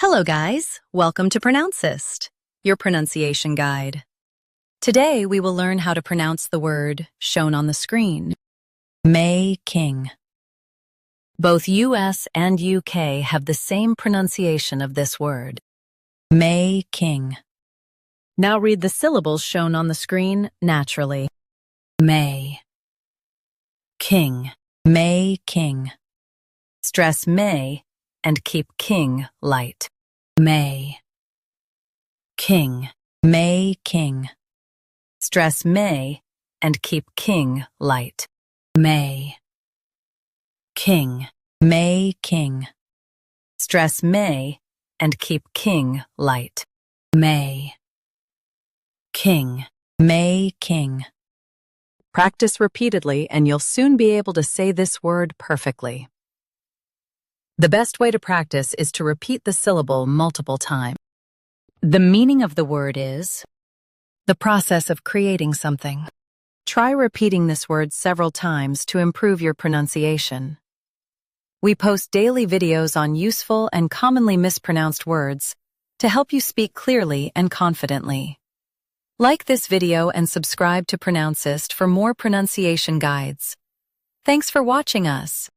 Hello guys, welcome to Pronouncist, your pronunciation guide. Today we will learn how to pronounce the word shown on the screen, May-king. Both US and UK have the same pronunciation of this word, May-king. Now read the syllables shown on the screen naturally. May. King. May-king. Stress may and keep king light. May. King. May-king. Stress may and keep king light. May. King. May-king. Stress may and keep king light. May. King. May-king. Practice repeatedly and you'll soon be able to say this word perfectly. The best way to practice is to repeat the syllable multiple times. The meaning of the word is the process of creating something. Try repeating this word several times to improve your pronunciation. We post daily videos on useful and commonly mispronounced words to help you speak clearly and confidently. Like this video and subscribe to Pronouncist for more pronunciation guides. Thanks for watching us.